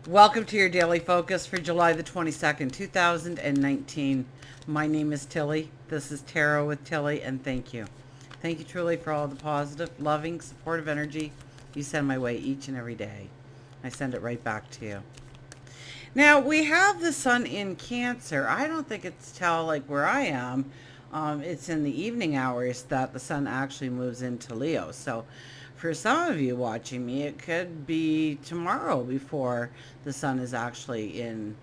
Welcome to your daily focus for July the 22nd, 2019. My name is Tilly. This is Tarot with Tilly, and thank you. Thank you truly for all the positive, loving, supportive energy you send my way each and every day. I send it right back to you. Now, we have the sun in Cancer. I don't think it's till like where I am. It's in the evening hours that the sun actually moves into Leo. So for some of you watching me, it could be tomorrow before the sun is actually in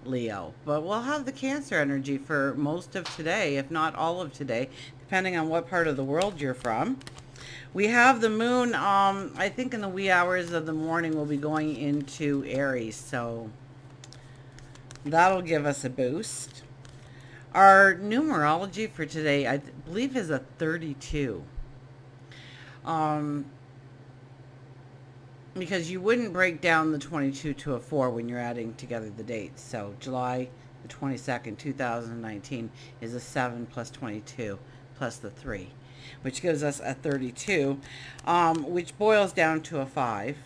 Leo. But we'll have the Cancer energy for most of today, if not all of today, depending on what part of the world you're from. We have the moon, I think in the wee hours of the morning, we'll be going into Aries. So that'll give us a boost. Our numerology for today, I believe, is a 32. Um, because you wouldn't break down the 22 to a 4 when you're adding together the dates. So July the 22nd, 2019 is a 7 plus 22 plus the 3, which gives us a 32, which boils down to a 5.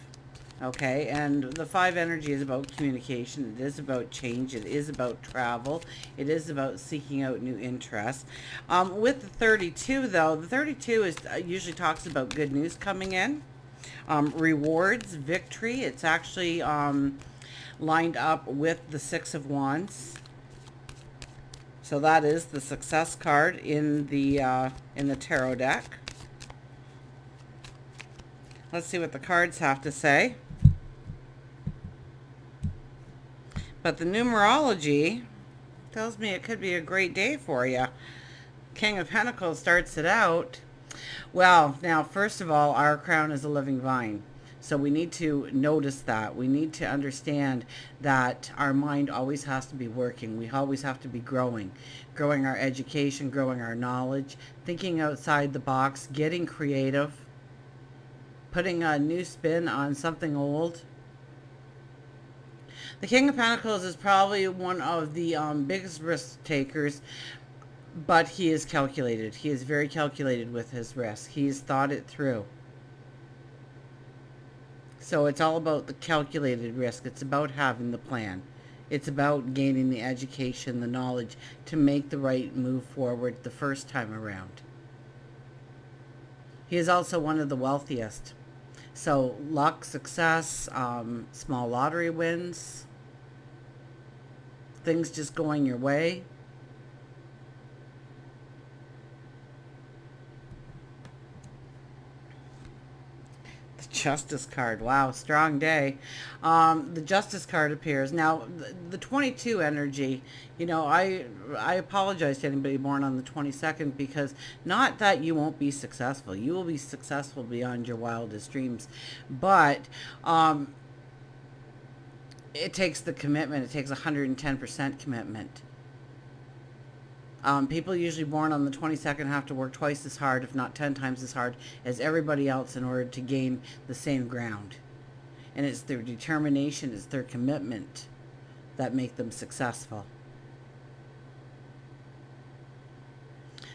Okay, and the 5 energy is about communication. It is about change. It is about travel. It is about seeking out new interests. With the 32, though, the 32 is usually talks about good news coming in, rewards, victory. It's actually lined up with the 6 of Wands. So that is the success card in the tarot deck. Let's see what the cards have to say. But the numerology tells me it could be a great day for you. King of Pentacles starts it out. Well, now, first of all, our crown is a living vine. So we need to notice that. We need to understand that our mind always has to be working. We always have to be growing. Growing our education, growing our knowledge, thinking outside the box, getting creative, putting a new spin on something old. The King of Pentacles is probably one of the biggest risk takers, but he is calculated. He is very calculated with his risk. He's thought it through. So it's all about the calculated risk. It's about having the plan. It's about gaining the education, the knowledge to make the right move forward the first time around. He is also one of the wealthiest. So luck, success, small lottery wins, things just going your way. The Justice card. Wow, strong day. The Justice card appears. Now, the 22 energy, I apologize to anybody born on the 22nd, because not that you won't be successful. You will be successful beyond your wildest dreams. But it takes the commitment. It takes 110% commitment. People usually born on the 22nd have to work twice as hard, if not 10 times as hard, as everybody else in order to gain the same ground. And it's their determination, it's their commitment that make them successful.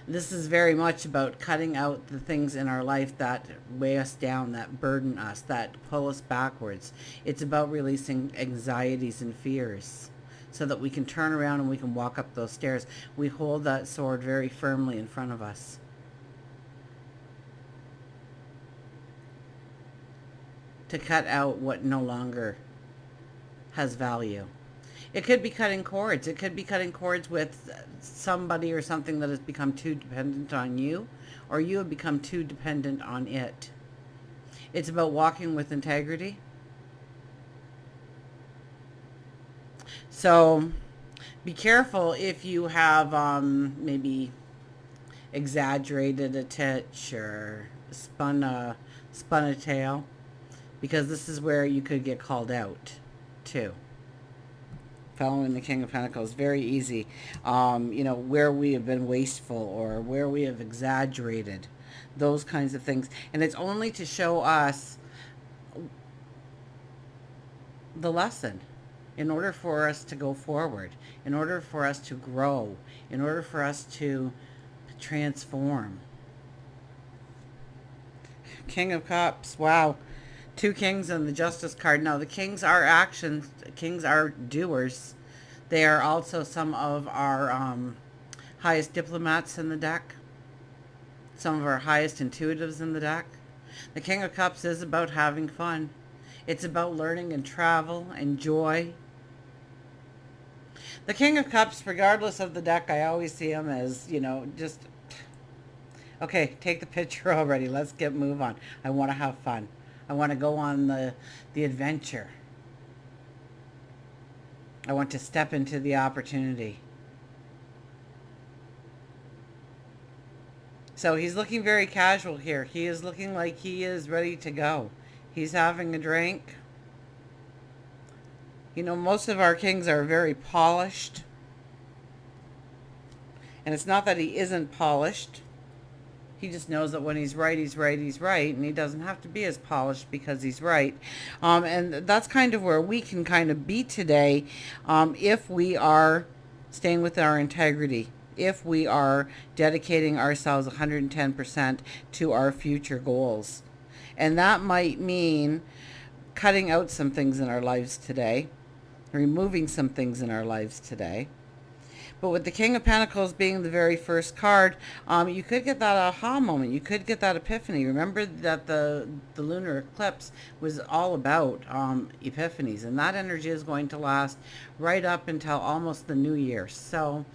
This is very much about cutting out the things in our life that weigh us down, that burden us, that pull us backwards. It's about releasing anxieties and fears, so that we can turn around and we can walk up those stairs. We hold that sword very firmly in front of us. To cut out what no longer has value. It could be cutting cords. It could be cutting cords with somebody or something that has become too dependent on you, or you have become too dependent on it. It's about walking with integrity. So be careful if you have maybe exaggerated a titch or spun a tail, because this is where you could get called out too. Following the King of Pentacles, very easy. Where we have been wasteful or where we have exaggerated, those kinds of things. And it's only to show us the lesson. In order for us to go forward, in order for us to grow, in order for us to transform. King of Cups, wow. Two kings and the justice card. No, the kings are actions. Kings are doers. They are also some of our highest diplomats in the deck. Some of our highest intuitives in the deck. The King of Cups is about having fun. It's about learning and travel and joy. The King of Cups, regardless of the deck, I always see him as, just, okay, take the picture already. Let's move on. I want to have fun. I want to go on the adventure. I want to step into the opportunity. So he's looking very casual here. He is looking like he is ready to go. He's having a drink. Most of our kings are very polished. And it's not that he isn't polished. He just knows that when he's right, he's right, he's right. And he doesn't have to be as polished because he's right. And that's kind of where we can kind of be today, if we are staying with our integrity. If we are dedicating ourselves 110% to our future goals. And that might mean cutting out some things in our lives today, removing some things in our lives today. But with the King of Pentacles being the very first card, you could get that aha moment. You could get that epiphany. Remember that the lunar eclipse was all about epiphanies. And that energy is going to last right up until almost the new year. So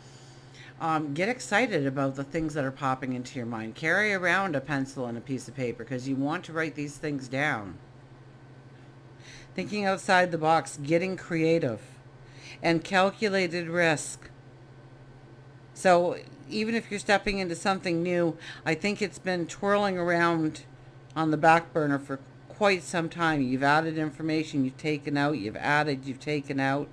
get excited about the things that are popping into your mind. Carry around a pencil and a piece of paper because you want to write these things down. Thinking outside the box, getting creative, and calculated risk. So even if you're stepping into something new, I think it's been twirling around on the back burner for quite some time. You've added information, you've taken out, you've added, you've taken out.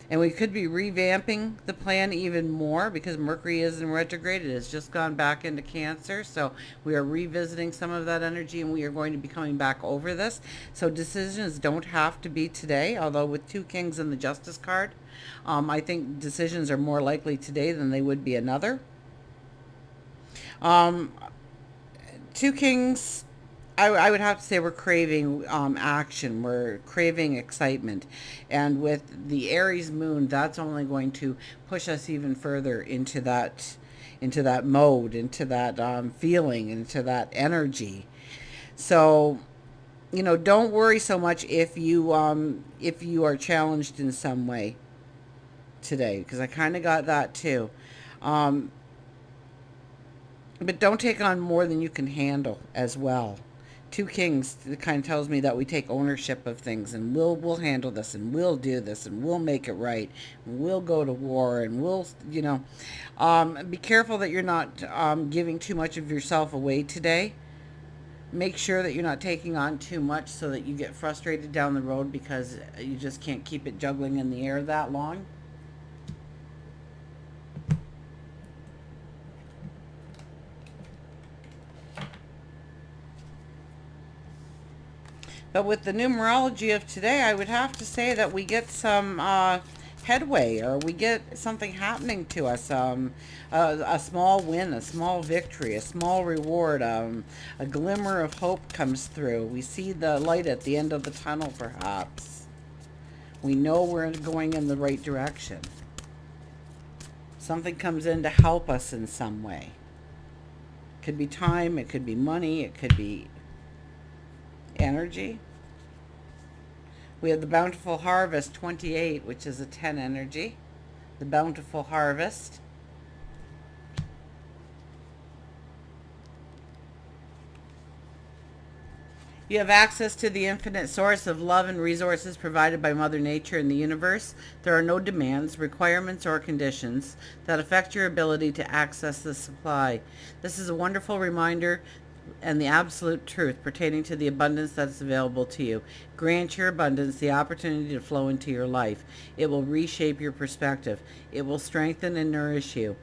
And we could be revamping the plan even more because Mercury is in retrograde. It has just gone back into Cancer. So we are revisiting some of that energy and we are going to be coming back over this. So decisions don't have to be today, although with two kings and the Justice card, I think decisions are more likely today than they would be another. Two kings, I would have to say we're craving action. We're craving excitement. And with the Aries moon, that's only going to push us even further into that mode, into that feeling, into that energy. So, don't worry so much if you are challenged in some way today, because I kind of got that too. But don't take on more than you can handle as well. Two kings, it kind of tells me that we take ownership of things and we'll handle this and we'll do this and we'll make it right and we'll go to war and we'll, be careful that you're not giving too much of yourself away today. Make sure that you're not taking on too much so that you get frustrated down the road because you just can't keep it juggling in the air that long. But with the numerology of today, I would have to say that we get some headway, or we get something happening to us. A small win, a small victory, a small reward, a glimmer of hope comes through. We see the light at the end of the tunnel, perhaps. We know we're going in the right direction. Something comes in to help us in some way. It could be time, it could be money, it could be energy. We have the Bountiful Harvest 28, which is a 10 energy. The Bountiful Harvest. You have access to the infinite source of love and resources provided by Mother Nature and the universe. There are no demands, requirements, or conditions that affect your ability to access the supply. This is a wonderful reminder and the absolute truth pertaining to the abundance that is available to you. Grant your abundance the opportunity to flow into your life. It will reshape your perspective. It will strengthen and nourish you.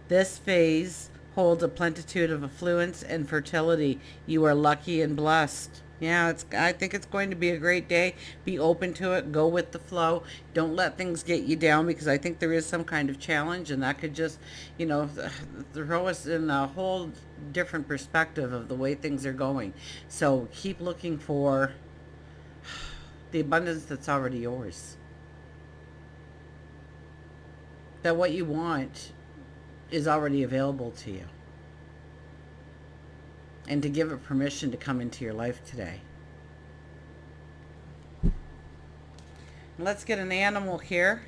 This phase holds a plenitude of affluence and fertility. You are lucky and blessed. Yeah, I think it's going to be a great day. Be open to it. Go with the flow. Don't let things get you down, because I think there is some kind of challenge, and that could just, throw us in a whole different perspective of the way things are going. So keep looking for the abundance that's already yours. That what you want is already available to you. And to give it permission to come into your life today. Let's get an animal here.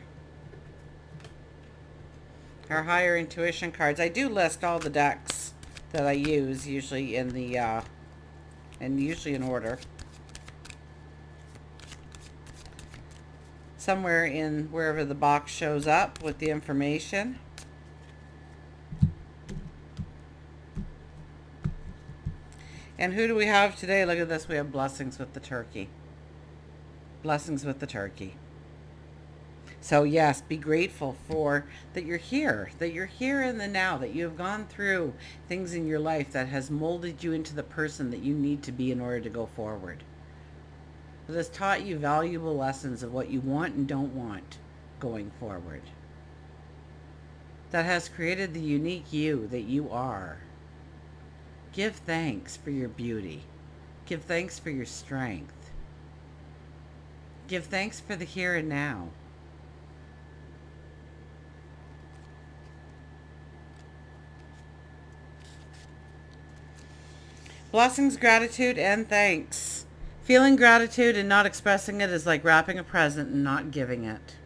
Our higher intuition cards. I do list all the decks that I use, usually in the and usually in order. Somewhere in wherever the box shows up with the information. And who do we have today? Look at this. We have blessings with the turkey. Blessings with the turkey. So yes, be grateful for that you're here in the now, that you have gone through things in your life that has molded you into the person that you need to be in order to go forward. It has taught you valuable lessons of what you want and don't want going forward. That has created the unique you that you are. Give thanks for your beauty. Give thanks for your strength. Give thanks for the here and now. Blessings, gratitude, and thanks. Feeling gratitude and not expressing it is like wrapping a present and not giving it.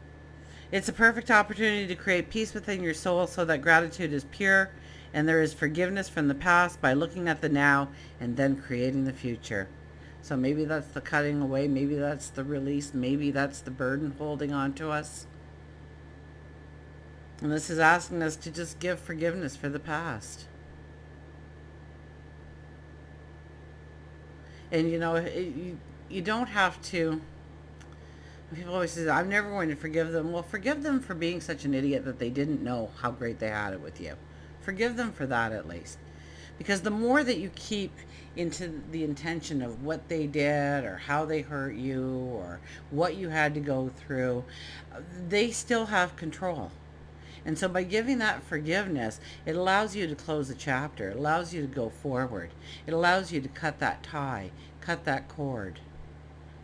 It's a perfect opportunity to create peace within your soul so that gratitude is pure and there is forgiveness from the past by looking at the now and then creating the future. So maybe that's the cutting away, maybe that's the release, maybe that's the burden holding on to us. And this is asking us to just give forgiveness for the past. And you don't have to. People always say, I'm never going to forgive them. Well, forgive them for being such an idiot that they didn't know how great they had it with you. Forgive them for that at least. Because the more that you keep into the intention of what they did or how they hurt you or what you had to go through, they still have control. And so by giving that forgiveness, it allows you to close a chapter. It allows you to go forward. It allows you to cut that tie, cut that cord,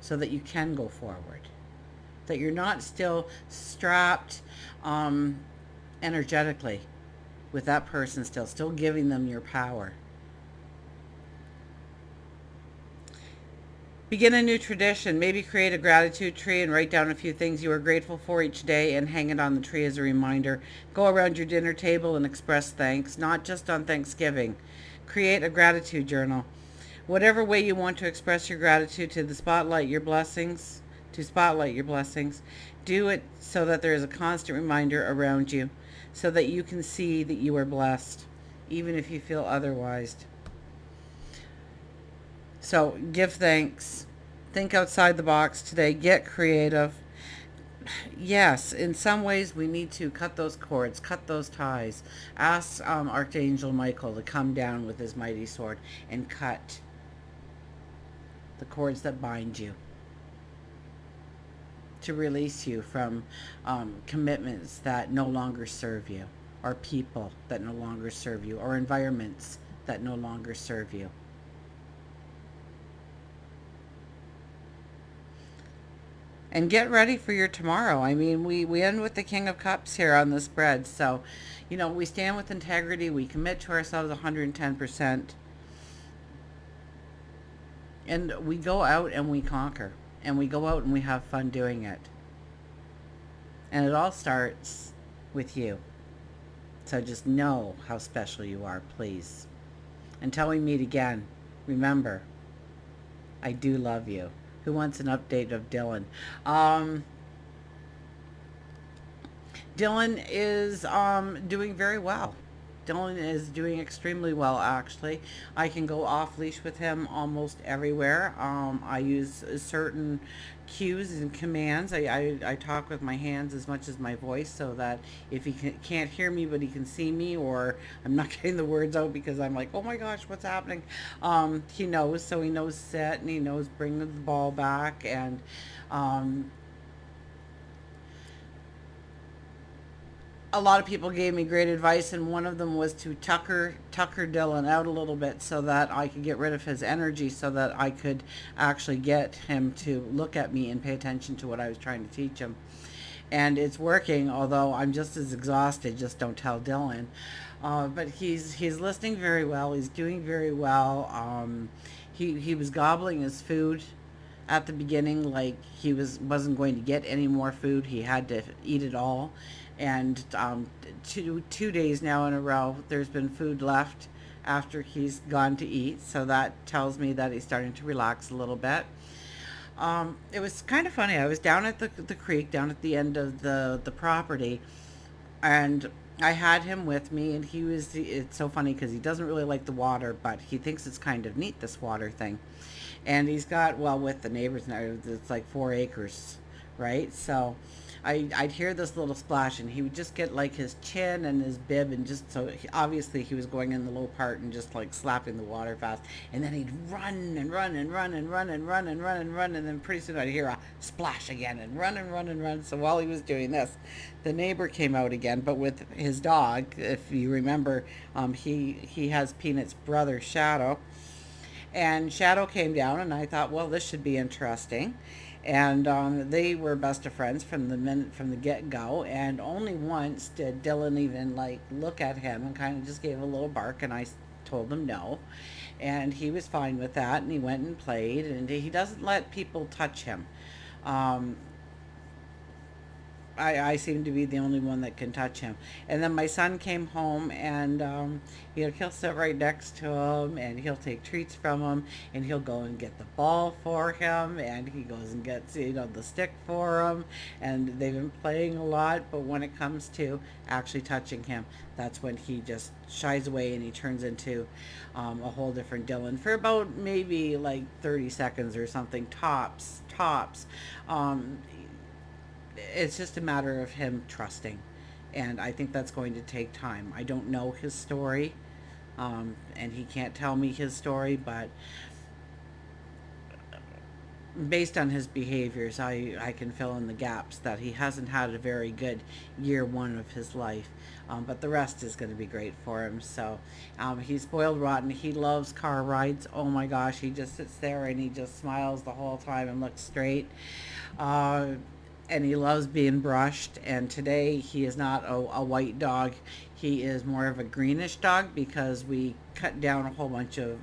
so that you can go forward. That you're not still strapped energetically with that person still giving them your power. Begin a new tradition. Maybe create a gratitude tree and write down a few things you are grateful for each day and hang it on the tree as a reminder. Go around your dinner table and express thanks, not just on Thanksgiving. Create a gratitude journal. Whatever way you want to express your gratitude to spotlight your blessings, do it so that there is a constant reminder around you so that you can see that you are blessed, even if you feel otherwise. So give thanks. Think outside the box today. Get creative. Yes, in some ways we need to cut those cords, cut those ties. Ask Archangel Michael to come down with his mighty sword and cut the cords that bind you. To release you from commitments that no longer serve you, or people that no longer serve you, or environments that no longer serve you. And get ready for your tomorrow. I mean, we end with the King of Cups here on the spread. So, we stand with integrity. We commit to ourselves 110%. And we go out and we conquer. And we go out and we have fun doing it. And it all starts with you. So just know how special you are, please. Until we meet again, remember, I do love you. Who wants an update of Dylan? Dylan is doing very well. Dylan is doing extremely well, actually. I can go off leash with him almost everywhere. I use certain cues and commands. I talk with my hands as much as my voice, so that if he can't hear me but he can see me, or I'm not getting the words out because I'm like, oh my gosh, what's happening? He knows, so he knows sit and he knows bring the ball back. And um, a lot of people gave me great advice, and one of them was to tucker Dylan out a little bit so that I could get rid of his energy, so that I could actually get him to look at me and pay attention to what I was trying to teach him. And it's working, although I'm just as exhausted. Just don't tell Dylan. But he's listening very well. He's doing very well. He was gobbling his food at the beginning, like he wasn't going to get any more food. He had to eat it all. And two days now in a row, there's been food left after he's gone to eat. So that tells me that he's starting to relax a little bit. It was kind of funny. I was down at the creek, down at the end of the property, and I had him with me, and it's so funny because he doesn't really like the water, but he thinks it's kind of neat, this water thing. And he's got, well, with the neighbors now, it's like 4 acres, right? So I'd hear this little splash, and he would just get like his chin and his bib, and just so obviously he was going in the low part and just like slapping the water fast. And then he'd run and run and run and run and run and run and run, and then pretty soon I'd hear a splash again and run and run and run. So while he was doing this, the neighbor came out again, but with his dog. If you remember, he has Peanut's brother Shadow, and Shadow came down, and I thought, well, this should be interesting. And they were best of friends from the get go. And only once did Dylan even like look at him and kind of just gave a little bark, and I told him no, and he was fine with that. And he went and played, and he doesn't let people touch him. Um, I seem to be the only one that can touch him. And then my son came home, and he'll sit right next to him, and he'll take treats from him, and he'll go and get the ball for him, and he goes and gets the stick for him, and they've been playing a lot. But when it comes to actually touching him, that's when he just shies away, and he turns into a whole different Dylan for about maybe like 30 seconds or something, tops. Um, it's just a matter of him trusting, and I think that's going to take time. I don't know his story, and he can't tell me his story, but based on his behaviors, I can fill in the gaps that he hasn't had a very good year one of his life. But the rest is going to be great for him. So he's spoiled rotten. He loves car rides. Oh my gosh, he just sits there and he just smiles the whole time and looks straight. Uh, and he loves being brushed. And today he is not a white dog. He is more of a greenish dog because we cut down a whole bunch of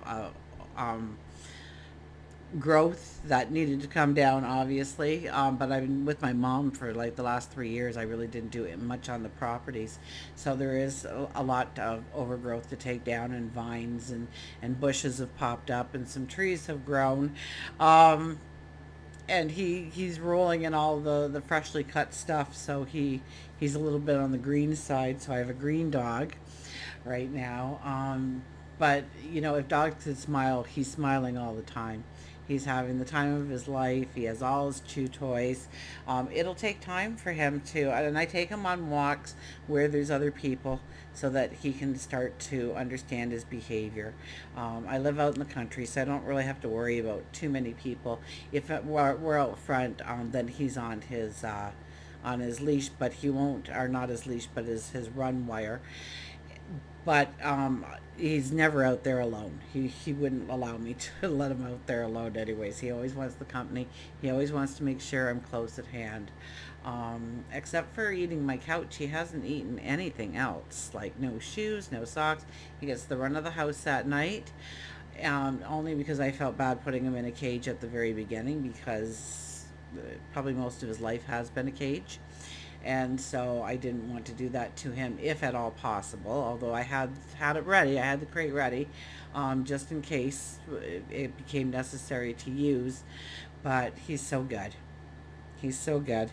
growth that needed to come down, obviously. But I've been with my mom for like the last 3 years. I really didn't do much on the properties, so there is a lot of overgrowth to take down, and vines and bushes have popped up, and some trees have grown. Um, and he's rolling in all the freshly cut stuff, so he's a little bit on the green side. So I have a green dog right now. But if dogs could smile, he's smiling all the time. He's having the time of his life. He has all his chew toys. It'll take time for him to, and I take him on walks where there's other people so that he can start to understand his behavior. I live out in the country, so I don't really have to worry about too many people. If we're out front, then he's on his leash, but he won't, or not his leash, but his run wire. But he's never out there alone. He wouldn't allow me to let him out there alone anyways. He always wants the company. He always wants to make sure I'm close at hand. Except for eating my couch, he hasn't eaten anything else. Like no shoes, no socks. He gets the run of the house at night. Only because I felt bad putting him in a cage at the very beginning, because probably most of his life has been a cage. And so I didn't want to do that to him, if at all possible. Although I had it ready, I had the crate ready, just in case it became necessary to use. But he's so good. He's so good.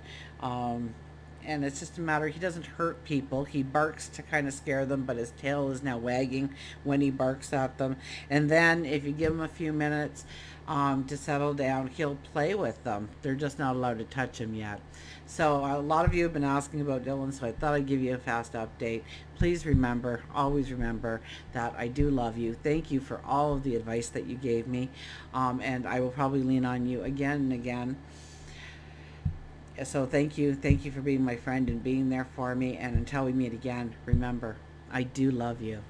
and it's just a matter, he doesn't hurt people. He barks to kind of scare them, but his tail is now wagging when he barks at them. And then if you give him a few minutes to settle down, he'll play with them. They're just not allowed to touch him yet. So a lot of you have been asking about Dylan, so I thought I'd give you a fast update. Please remember, always remember, that I do love you. Thank you for all of the advice that you gave me, and I will probably lean on you again and again. So thank you for being my friend and being there for me. And until we meet again, remember, I do love you.